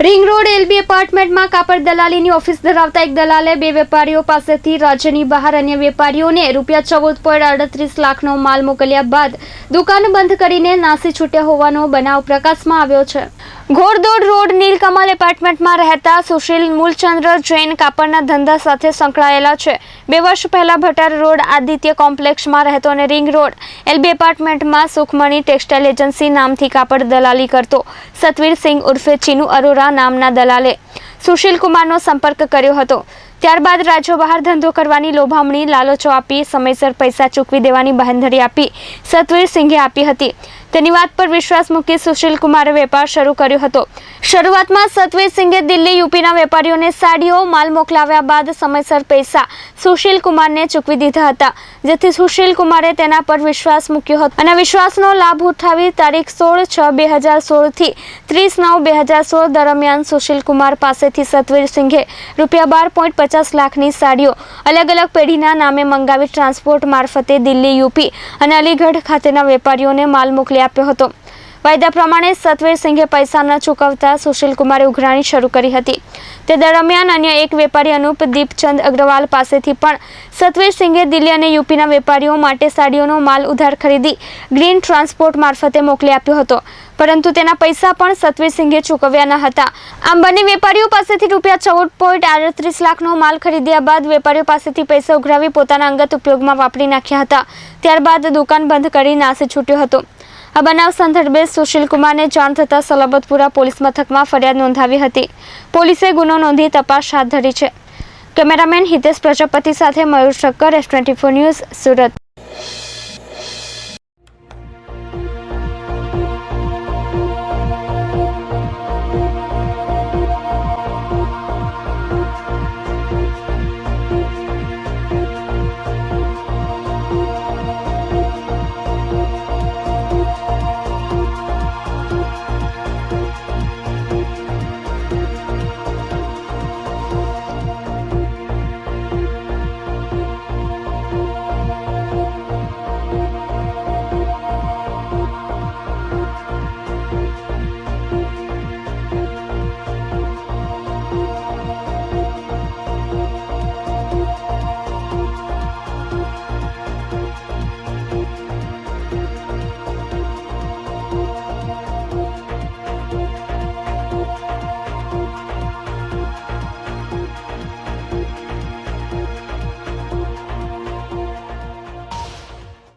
Ring road LB એપાર્ટમેન્ટમાં કાપડ દલાલીની office ધરાવતા એક દલાલે બે વેપારીઓ પાસેથી રાજ્યની બહાર અન્ય વેપારીઓને ₹14.38 લાખનો માલ મોકલ્યા બાદ દુકાન બંધ કરીને નાસી છૂટ્યા હોવાનો બનાવ પ્રકાશમાં આવ્યો છે। ઘોડદોડ રોડ નીલકમલ એપાર્ટમેન્ટમાં રહેતા સુશીલ મૂલચંદ્ર જૈન કાપડના ધંધા સાથે સંકળાયેલા છે। 2 વર્ષ પહેલા ભટાર રોડ આદિત્ય કોમ્પ્લેક્સમાં રહેતો અને રિંગ રોડ એલબી એપાર્ટમેન્ટમાં સુખમણી ટેક્સટાઇલ એજન્સી નામથી કાપડ દલાલી કરતો સતવીર સિંહ ઉર્ફે ચીનુ અરોરા નામના દલાલે સુશીલ કુમારનો સંપર્ક કર્યો હતો। ત્યારબાદ રાજ્ય બહાર ધંધો કરવાની લોભામણી લાલચો આપી સમયસર પૈસા ચૂકવી દેવાની બાંહેધરી આપી સતવીર સિંઘે આપી હતી। તેની વાત પર વિશ્વાસ મૂકી સુશીલ કુમારે વેપાર શરૂ કર્યો હતો। શરૂઆતમાં સતવીર સિંઘે દિલ્હી યુપીના વેપારીઓને સાડીઓ માલ મોકલાવ્યા બાદ સમયસર પૈસા સુશીલ કુમારને ચૂકવી દીધા હતા, જેથી સુશીલ કુમારે તેના પર વિશ્વાસ મૂક્યો હતો અને વિશ્વાસનો લાભ ઉઠાવી તારીખ 16/6/2016 થી 30/9/2016 દરમિયાન સુશીલ કુમાર પાસેથી સતવીર સિંઘે ₹12.50 લાખની સાડીઓ અલગ અલગ પેઢીના નામે મંગાવી ટ્રાન્સપોર્ટ મારફતે દિલ્હી, યુપી અને અલીગઢ ખાતેના વેપારીઓને માલ મોકલી આપ્યો હતો। વાયદા પ્રમાણે સતવીર સિંઘે પૈસા ન ચૂકવતા સુશીલ કુમારે ઉઘરાણી શરૂ કરી હતી। તે દરમિયાન અન્ય એક વેપારી અનુપ દીપચંદ અગ્રવાલ પાસેથી પણ સતવીર સિંઘે દિલ્હી અને યુપીના વેપારીઓ માટે સાડીઓનો માલ ઉધાર ખરીદી ગ્રીન ટ્રાન્સપોર્ટ મારફતે મોકલી આપ્યો હતો, પરંતુ તેના પૈસા પણ સતવીર સિંઘે ચૂકવ્યા ન હતા। આમ બંને વેપારીઓ પાસેથી ₹14.38 લાખનો માલ ખરીદ્યા બાદ વેપારીઓ પાસેથી પૈસા ઉઘરાવી પોતાના અંગત ઉપયોગમાં વાપરી નાખ્યા હતા। ત્યારબાદ દુકાન બંધ કરી નાસી છૂટ્યો હતો। આ બનાવ સંદર્ભે સુશીલ કુમારને જાણ થતાં સલાબતપુરા પોલીસ મથકમાં ફરિયાદ નોંધાવી હતી। પોલીસે ગુનો નોંધી તપાસ હાથ ધરી છે। કેમેરામેન હિતેશ પ્રજાપતિ સાથે મયુર ઠક્કર, S24 ન્યૂઝ, સુરત।